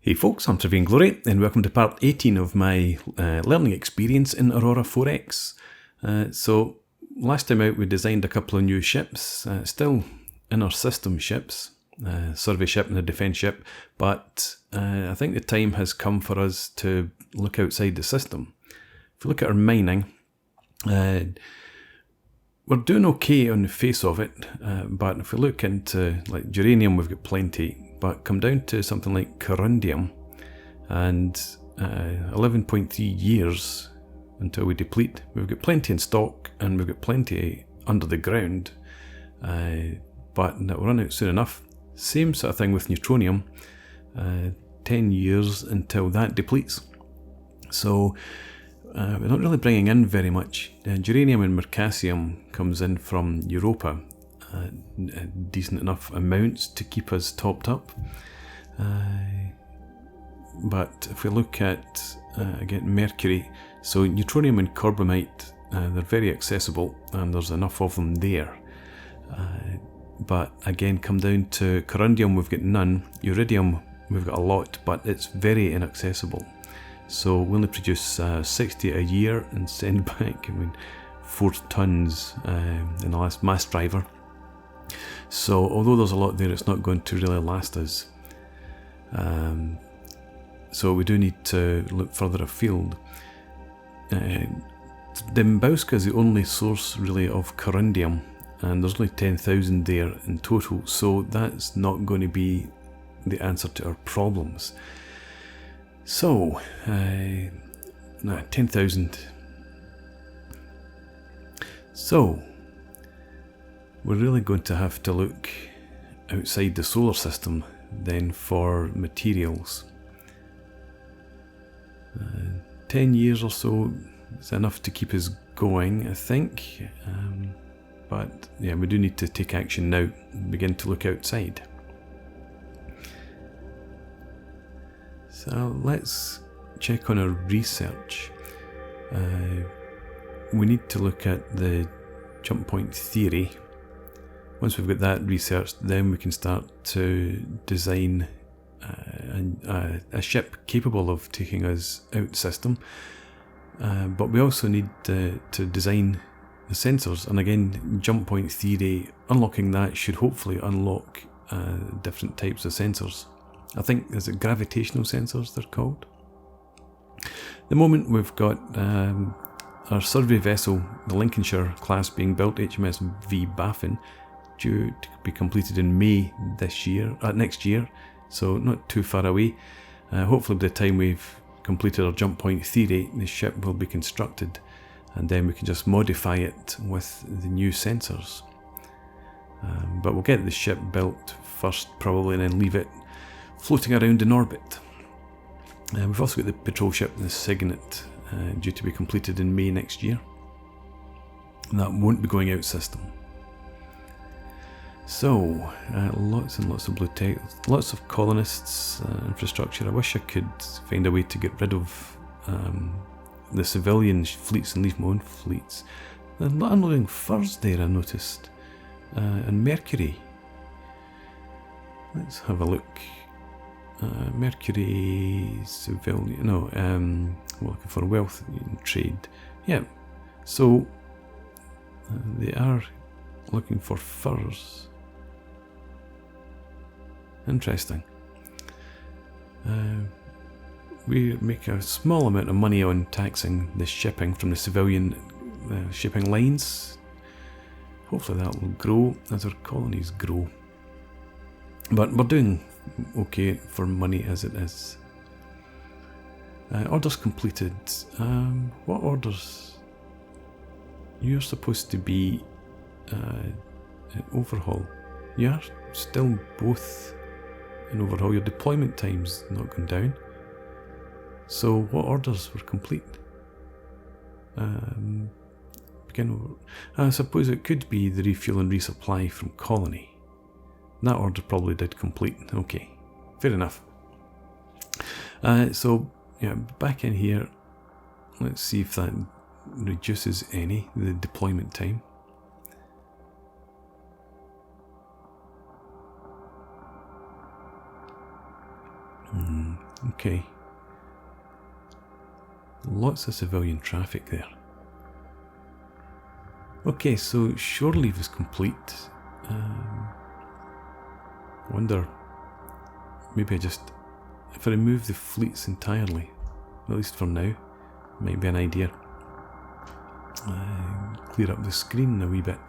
Hey folks, I'm Terranic Glory and welcome to part 18 of my learning experience in Aurora 4X. So last time out we designed a couple of new ships, still in our system ships, survey ship and a defence ship, but I think the time has come for us to look outside the system. If we look at our mining, we're doing okay on the face of it, but if we look into like geranium, we've got plenty. But come down to something like corundium, and 11.3 years until we deplete. We've got plenty in stock, and we've got plenty under the ground, but that will run out soon enough. Same sort of thing with neutronium, 10 years until that depletes. So we're not really bringing in very much. Geranium and mercasium comes in from Europa. Decent enough amounts to keep us topped up, but if we look at again mercury, so neutronium and carbamite, they're very accessible and there's enough of them there, but again come down to corundium, we've got none. Iridium, we've got a lot, but it's very inaccessible, so we only produce 60 a year and send back 4 tons in the last mass driver. So although there's a lot there, it's not going to really last us. So we do need to look further afield. The Mbauska is the only source really of corundium, and there's only 10,000 there in total, so that's not going to be the answer to our problems. So, 10,000. So, we're really going to have to look outside the solar system then for materials. 10 years or so is enough to keep us going, I think. But yeah, we do need to take action now and begin to look outside. So let's check on our research. We need to look at the jump point theory. Once we've got that researched, then we can start to design a ship capable of taking us out system. But we also need to design the sensors, and again, jump point theory, unlocking that should hopefully unlock different types of sensors. I think, is it gravitational sensors they're called? At the moment we've got our survey vessel, the Lincolnshire class, being built, HMS V Baffin, due to be completed in May next year, so not too far away. Hopefully by the time we've completed our jump point theory, the ship will be constructed, and then we can just modify it with the new sensors. But we'll get the ship built first probably, and then leave it floating around in orbit. We've also got the patrol ship, the Signet, due to be completed in May next year. And that won't be going out system. So, lots and lots of blue tech, lots of colonists, infrastructure. I wish I could find a way to get rid of the civilian fleets and leave my own fleets. They're not unloading furs there, I noticed, and Mercury. Let's have a look. Mercury, civilian, no, we're looking for wealth and trade. Yeah, so they are looking for furs. Interesting. We make a small amount of money on taxing the shipping from the civilian shipping lines. Hopefully that will grow as our colonies grow. But we're doing okay for money as it is. Orders completed. What orders? You're supposed to be an overhaul. You are still both an overhaul. Your deployment time's not gone down. So what orders were complete? I suppose it could be the refuel and resupply from colony. That order probably did complete. Okay, fair enough. So yeah, back in here, let's see if that reduces any, the deployment time. Okay. Lots of civilian traffic there. Okay, so shore leave is complete. Wonder, maybe if I remove the fleets entirely, at least for now, might be an idea. Clear up the screen a wee bit.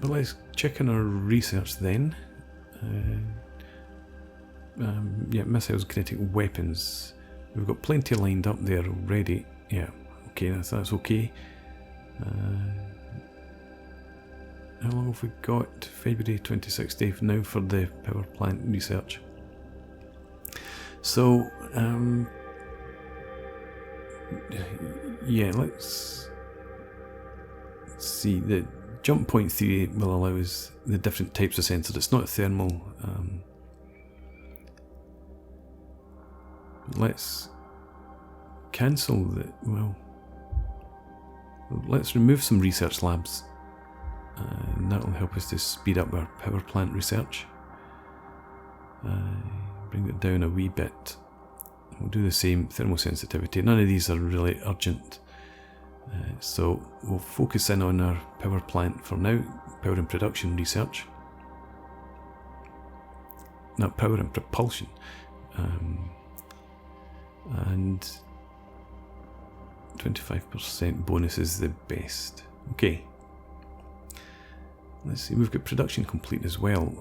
But let's check on our research then. Yeah, missiles, kinetic weapons. We've got plenty lined up there already. Yeah, okay, that's okay. How long have we got? February 26th now for the power plant research. So, yeah, let's see. The jump point theory will allow us the different types of sensors. It's not thermal. Let's cancel the, well, let's remove some research labs. And that will help us to speed up our power plant research. Bring it down a wee bit. We'll do the same thermal sensitivity. None of these are really urgent. So we'll focus in on our power plant for now, power and production research. Not power and propulsion. And 25% bonus is the best. Okay. Let's see, we've got production complete as well.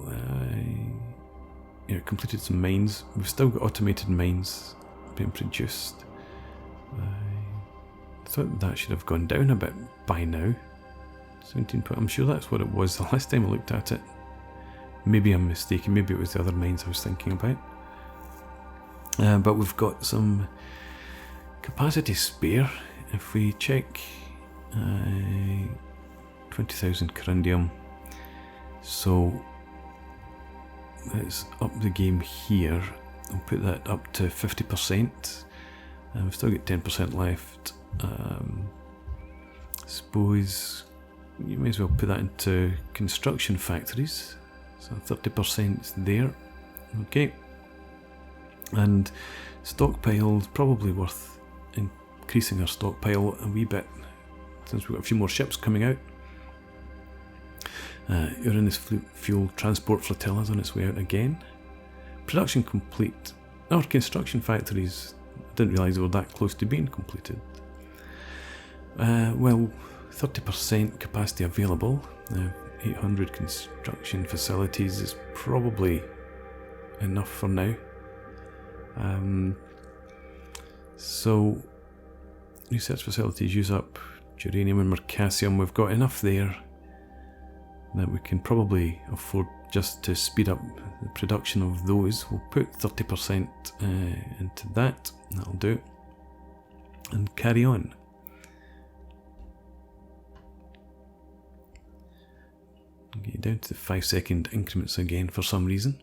Yeah, completed some mines. We've still got automated mines being produced. I thought that should have gone down a bit by now. 17 point, I'm sure that's what it was the last time I looked at it. Maybe I'm mistaken, maybe it was the other mines I was thinking about. But we've got some capacity spare. If we check 20,000 corundium. So let's up the game here. I'll put that up to 50%. We've still got 10% left. Suppose you may as well put that into construction factories. So 30% is there. Okay. And stockpile, probably worth increasing our stockpile a wee bit since we've got a few more ships coming out. Uranus fuel transport flotilla is on its way out again. Production complete. Our construction factories, I didn't realise they were that close to being completed. Well, 30% capacity available. 800 construction facilities is probably enough for now. So, research facilities use up uranium and mercasium. We've got enough there that we can probably afford just to speed up the production of those. We'll put 30% into that. That'll do. And carry on. Get down to the 5-second increments again for some reason.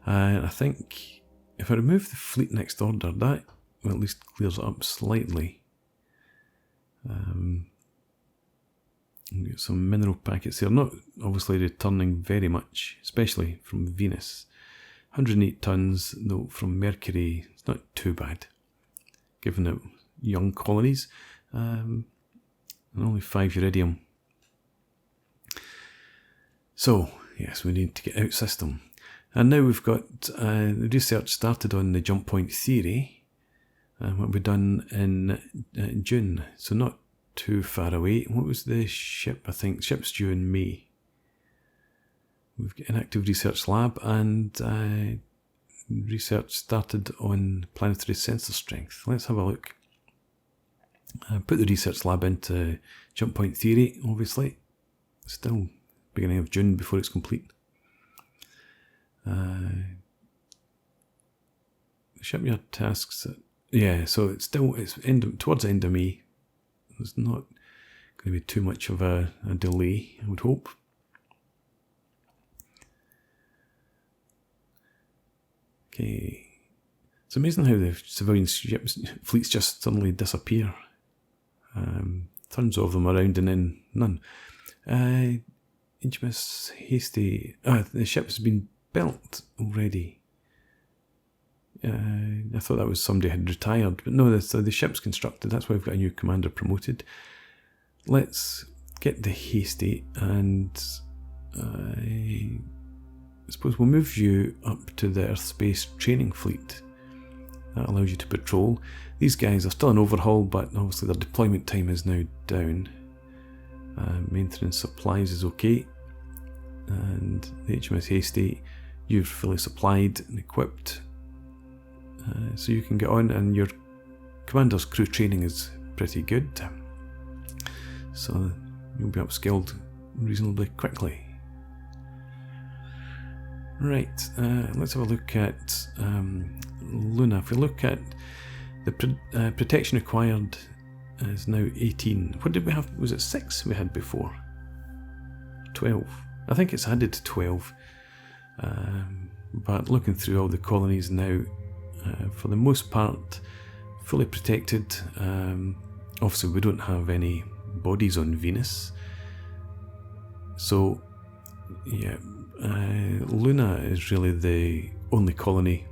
I think if I remove the fleet next order, that will at least clears it up slightly. Get some mineral packets here, not obviously returning very much, especially from Venus. 108 tons, though, from Mercury. It's not too bad, given it young colonies, and only 5 iridium. So, yes, we need to get out system. And now we've got the research started on the jump point theory, what we've done in June, so not too far away. What was the ship? I think ship's due in May. We've got an active research lab, and research started on planetary sensor strength. Let's have a look. Put the research lab into jump point theory, obviously. Still beginning of June before it's complete. Shipyard tasks. Yeah, so it's towards the end of May. There's not going to be too much of a delay, I would hope. Okay. It's amazing how the civilian fleets just suddenly disappear. Tons of them around and then none. HMS Hasty. The ship's been built already. I thought that was somebody had retired, but no, the ship's constructed. That's why we've got a new commander promoted. Let's get the Hasty, and I suppose we'll move you up to the Earth Space Training Fleet. That allows you to patrol. These guys are still in overhaul, but obviously their deployment time is now down. Maintenance supplies is okay. And the HMS Hasty, you're fully supplied and equipped. So you can get on, and your commander's crew training is pretty good. So you'll be upskilled reasonably quickly. Right, let's have a look at Luna. If we look at the protection required is now 18. What did we have? Was it 6 we had before? 12. I think it's added to 12. But looking through all the colonies now, for the most part, fully protected. Obviously, we don't have any bodies on Venus. So, yeah, Luna is really the only colony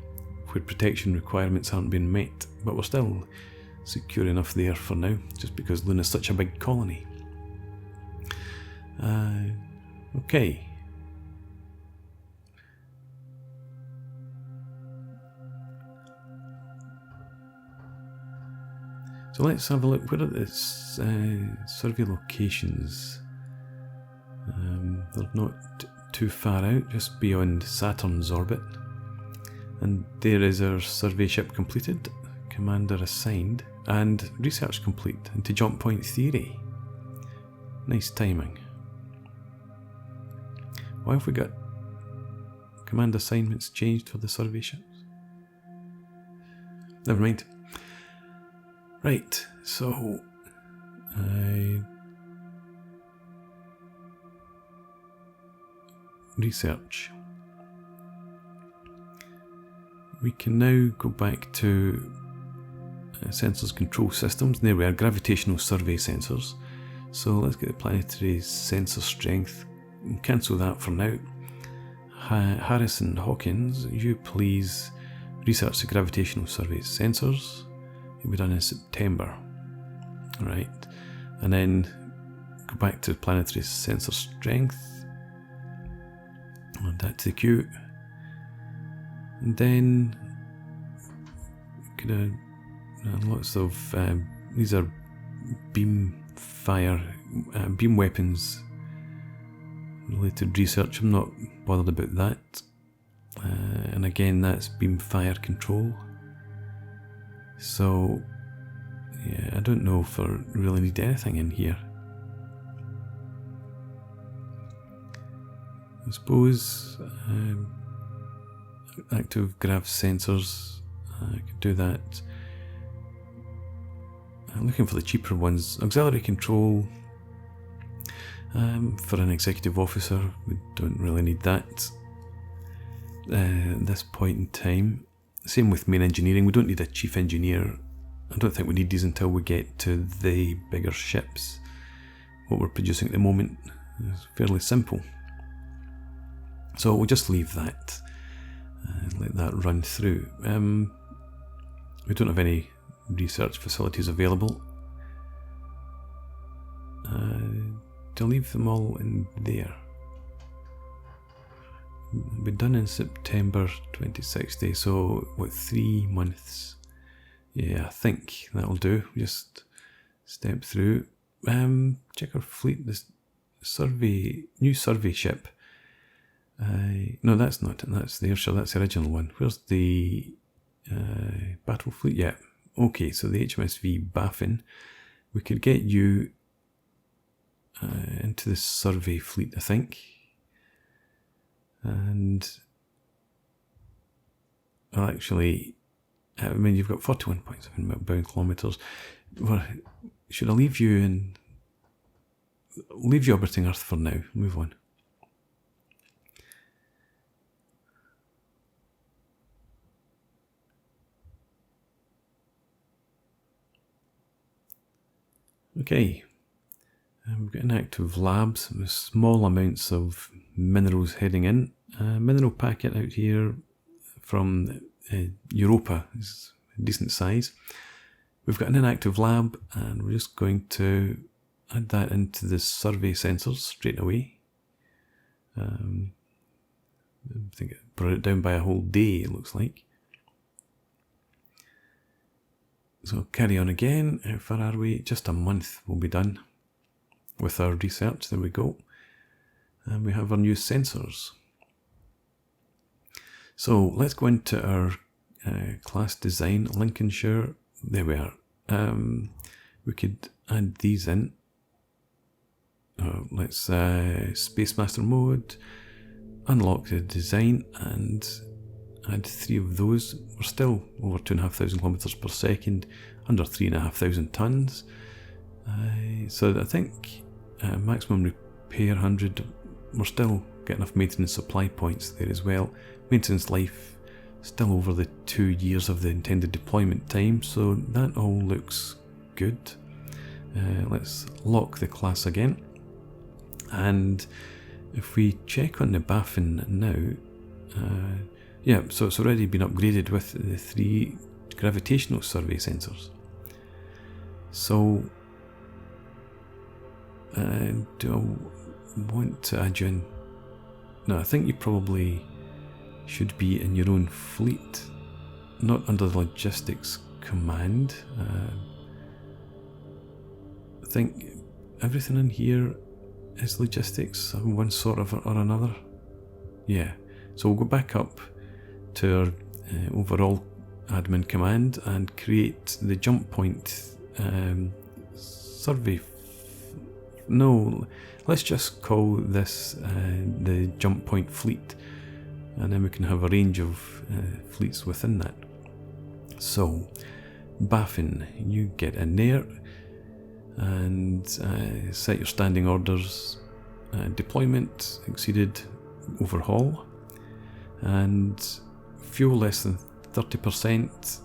where protection requirements aren't being met, but we're still secure enough there for now, just because Luna's such a big colony. Okay. So let's have a look. Where are the survey locations? They're not too far out, just beyond Saturn's orbit. And there is our survey ship completed, commander assigned, and research complete into jump point theory. Nice timing. Why have we got command assignments changed for the survey ships? Never mind. Right, so research. We can now go back to sensors control systems. There we are, gravitational survey sensors. So let's get the planetary sensor strength. Cancel that for now. Harrison Hawkins, you please research the gravitational survey sensors. It'll be done in September. Right. And then go back to planetary sensor strength. Add that to the queue. And then lots of these are beam weapons related research. I'm not bothered about that. And again, that's beam fire control. So yeah, I don't know if I really need anything in here. I suppose active grav sensors, I could do that. I'm looking for the cheaper ones. Auxiliary control for an executive officer, we don't really need that at this point in time. Same with main engineering, we don't need a chief engineer. I don't think we need these until we get to the bigger ships. What we're producing at the moment is fairly simple. So we'll just leave that and let that run through. We don't have any research facilities available. To leave them all in there. It'll be done in September 2060, so what, 3 months? Yeah, I think that'll do. Just step through. Check our fleet. This new survey ship. No, that's not it. That's the Ayrshire. That's the original one. Where's the battle fleet? Yeah. Okay, so the HMSV Baffin. We could get you into the survey fleet, I think. And well, actually, I mean, you've got 41.7 bound kilometres. Well, should I leave you orbiting Earth for now? Move on. Okay, we've got inactive labs with small amounts of minerals heading in. Mineral packet out here from Europa is a decent size. We've got an inactive lab, and we're just going to add that into the survey sensors straight away. I think it brought it down by a whole day, it looks like. So carry on again. How far are we? Just a month will be done with our research. There we go. And we have our new sensors. So let's go into our class design, Lincolnshire. There we are. We could add these in. Let's Space Master mode, unlock the design, and add 3 of those. We're still over 2,500 kilometres per second, under 3,500 tonnes. So I think maximum repair 100. We're still getting enough maintenance supply points there as well. Maintenance life still over the 2 years of the intended deployment time, so that all looks good. Let's lock the class again. And if we check on the Baffin now, yeah, so it's already been upgraded with the 3 gravitational survey sensors. So, do I want to add you in? No, I think you probably should be in your own fleet, not under the logistics command. I think everything in here is logistics of one sort of or another. Yeah, so we'll go back up to our overall admin command and create the jump point survey. No, let's just call this the jump point fleet, and then we can have a range of fleets within that. So Baffin, you get in there and set your standing orders. Deployment exceeded overhaul, and fuel less than 30%.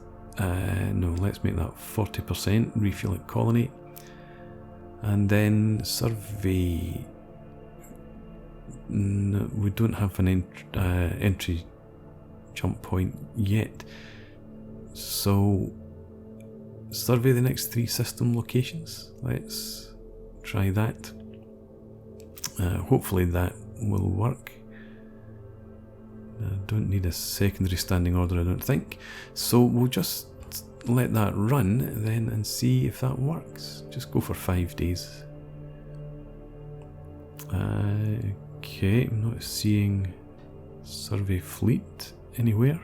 No, let's make that 40%. Refuel at colony, and then survey. No, we don't have an entry jump point yet, so survey the next 3 system locations. Let's try that. Hopefully that will work. I don't need a secondary standing order, I don't think. So we'll just let that run then and see if that works. Just go for 5 days. Okay, I'm not seeing survey fleet anywhere.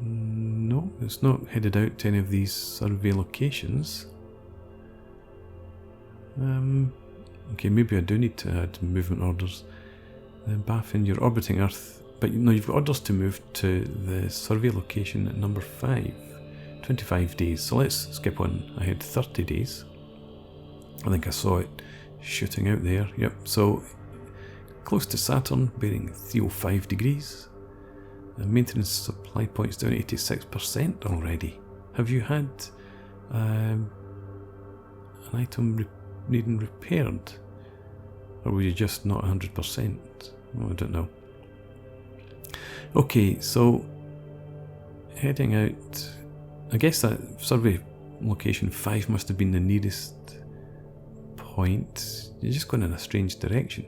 No, it's not headed out to any of these survey locations. Okay, maybe I do need to add movement orders. Baffin, you're orbiting Earth, but no, you've got orders to move to the survey location at number 5. 25 days, so let's skip on ahead 30 days. I think I saw it shooting out there. Yep, so close to Saturn, bearing 305 degrees. Maintenance supply points down 86% already. Have you had an item needing repaired? Or were you just not 100%? Oh, I don't know. Okay, so heading out, I guess that survey location 5 must have been the nearest point. You're just going in a strange direction.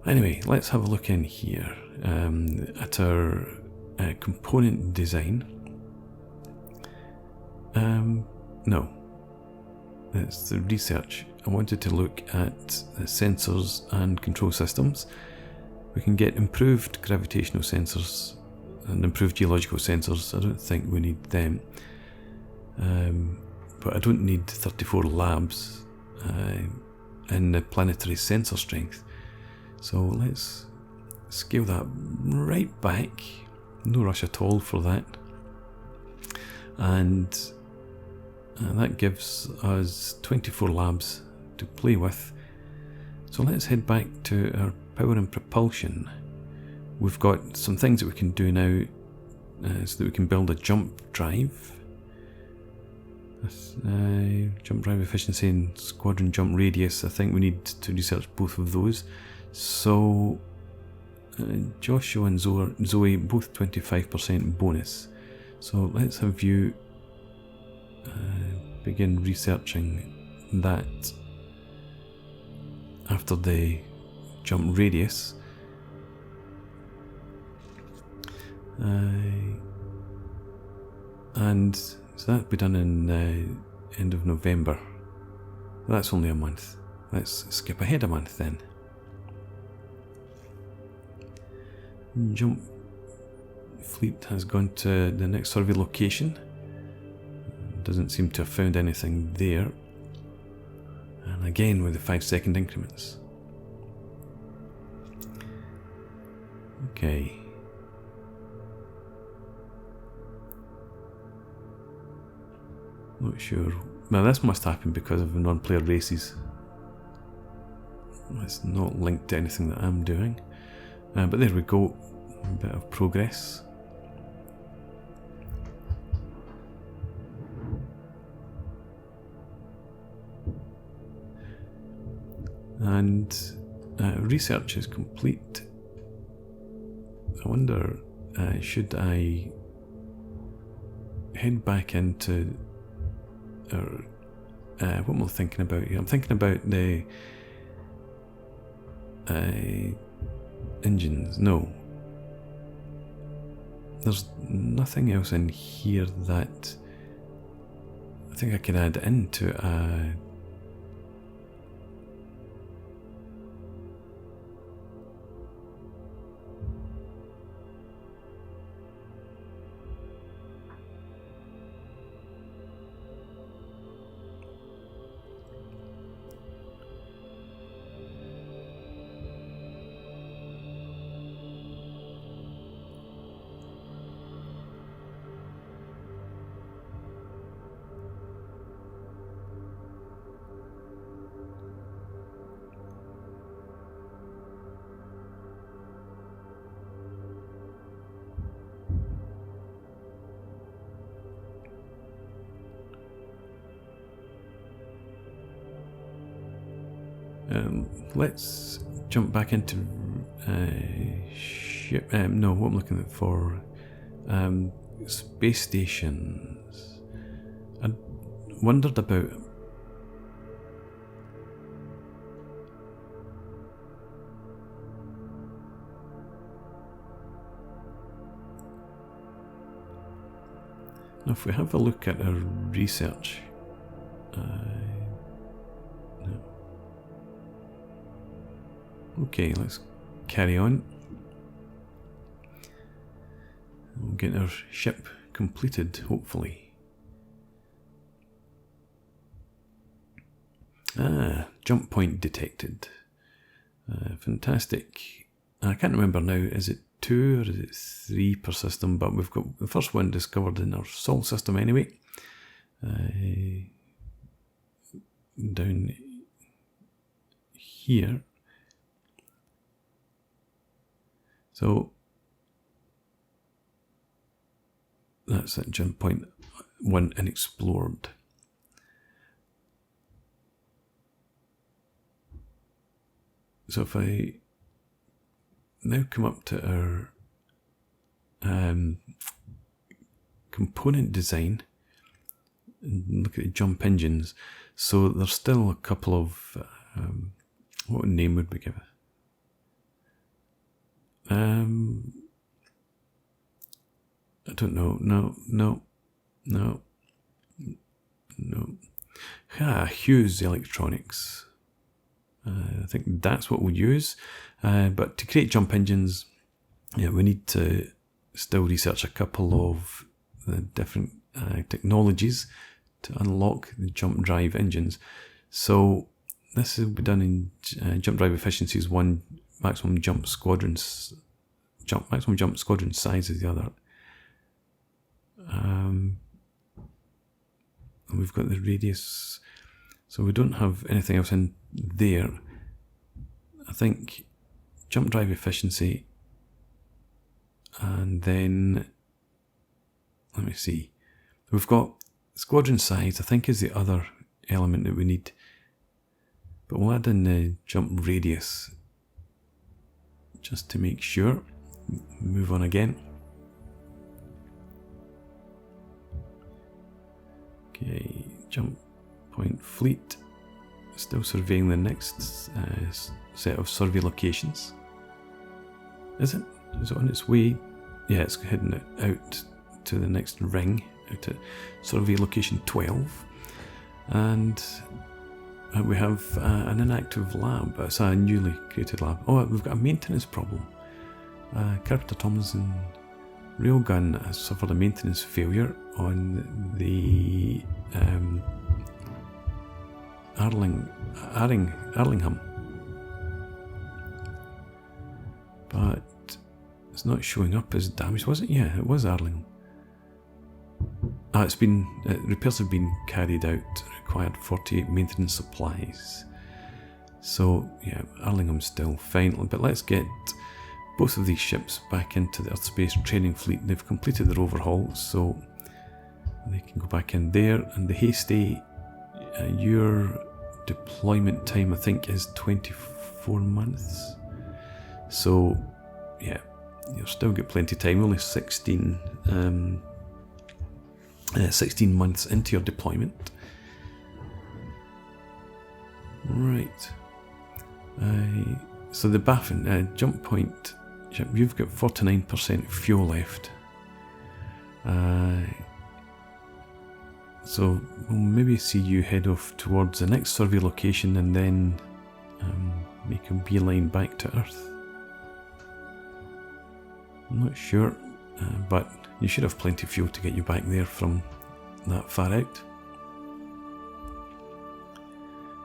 Anyway, let's have a look in here at our component design. No, it's the research. I wanted to look at sensors and control systems. We can get improved gravitational sensors and improved geological sensors. I don't think we need them. But I don't need 34 labs in the planetary sensor strength. So let's scale that right back. No rush at all for that. And that gives us 24 labs to play with. So let's head back to our power and propulsion. We've got some things that we can do now so that we can build a jump drive. Jump drive efficiency and squadron jump radius. I think we need to research both of those. So Joshua and Zoe both 25% bonus. So let's have you begin researching that after the jump radius. And so that'll be done in end of November. That's only a month. Let's skip ahead a month then. Jump fleet has gone to the next survey location. Doesn't seem to have found anything there. And again with the 5-second increments. Okay. Not sure. Now this must happen because of the non-player races. It's not linked to anything that I'm doing. But there we go. A bit of progress. And research is complete. I wonder, should I head back into what am I thinking about here? I'm thinking about the engines. No. There's nothing else in here that I think I could add into a let's jump back into ship. No, what I'm looking for, space stations. I wondered about. Now, if we have a look at our research. No. Okay, let's carry on. We'll get our ship completed, hopefully. Jump point detected. Fantastic. I can't remember now, is it 2 or is it 3 per system? But we've got the first one discovered in our Sol system anyway. Down here. So that's at jump point 1 unexplored. So if I now come up to our component design and look at the jump engines, so there's still a couple of what name would we give it? I don't know. No. Hughes electronics. I think that's what we'll use. But to create jump engines, we need to still research a couple of the different technologies to unlock the jump drive engines. So this will be done in jump drive efficiencies 1, maximum jump squadron size is the other. And we've got the radius, so we don't have anything else in there. I think jump drive efficiency, and then let me see, we've got squadron size, I think, is the other element that we need, but we'll add in the jump radius just to make sure. Move on again. Okay, jump point fleet, still surveying the next set of survey locations. Is it on its way? Yeah, it's heading out to the next ring, out to survey location 12. And we have an inactive lab. It's a newly created lab. Oh, we've got a maintenance problem. Carpenter Tomlinson railgun has suffered a maintenance failure on the Arlingham, but it's not showing up as damaged, was it? Yeah, it was Arlingham. It's been repairs have been carried out. Required 48 maintenance supplies. So yeah, Arlingham's still fine. But let's get both of these ships back into the Earth Space training fleet. They've completed their overhaul, so they can go back in there. And the Hasty, your deployment time, I think, is 24 months. So yeah, you'll still get plenty of time. Only 16 months into your deployment. Right. So the Baffin jump point, you've got 49% fuel left. So we'll maybe see you head off towards the next survey location and then make a beeline back to Earth. I'm not sure, but you should have plenty of fuel to get you back there from that far out.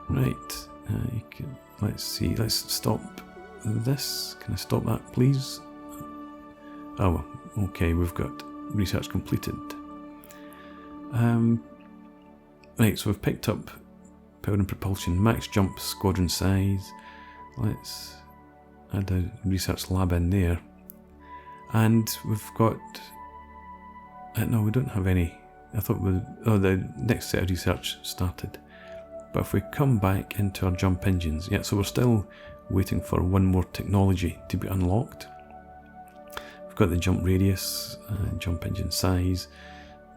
Right, let's see, let's stop this. Can I stop that, please? Oh, okay, we've got research completed. Right, so we've picked up power and propulsion, max jump squadron size. Let's add a research lab in there. And we've got... no, we don't have any. I thought the next set of research started. But if we come back into our jump engines, yeah, so we're still waiting for one more technology to be unlocked. We've got the jump radius, jump engine size,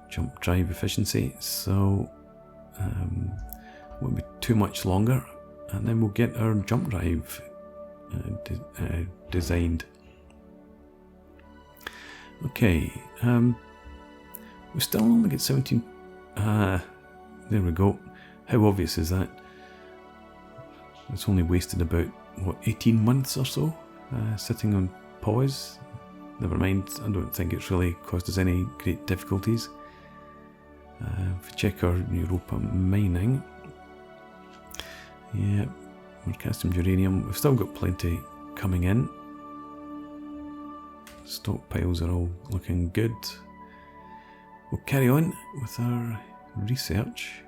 jump drive efficiency, so won't be too much longer, and then we'll get our jump drive designed. Okay, we still only get 17. There we go. How obvious is that? It's only wasted about, what, 18 months or so sitting on pause. Never mind, I don't think it's really caused us any great difficulties. If we check our Europa mining, yeah, we're casting uranium. We've still got plenty coming in. Stockpiles are all looking good. We'll carry on with our research.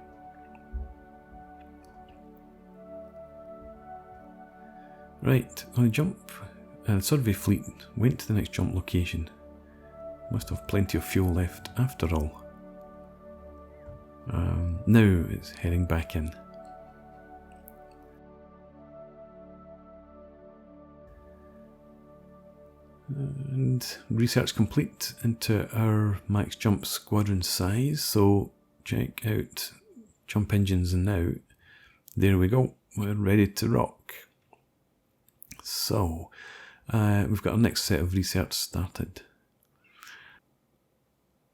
Right, on the jump, the survey fleet went to the next jump location. Must have plenty of fuel left after all. Now it's heading back in. And research complete into our max jump squadron size, so check out jump engines now. There we go, we're ready to rock. So, we've got our next set of research started.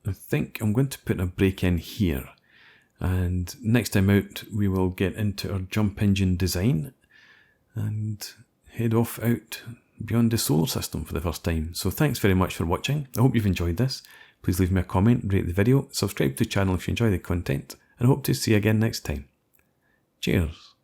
I think I'm going to put a break in here, And next time out, we will get into our jump engine design and head off out beyond the solar system for the first time. So thanks very much for watching. I hope you've enjoyed this. Please leave me a comment, rate the video, subscribe to the channel if you enjoy the content, and I hope to see you again next time. Cheers.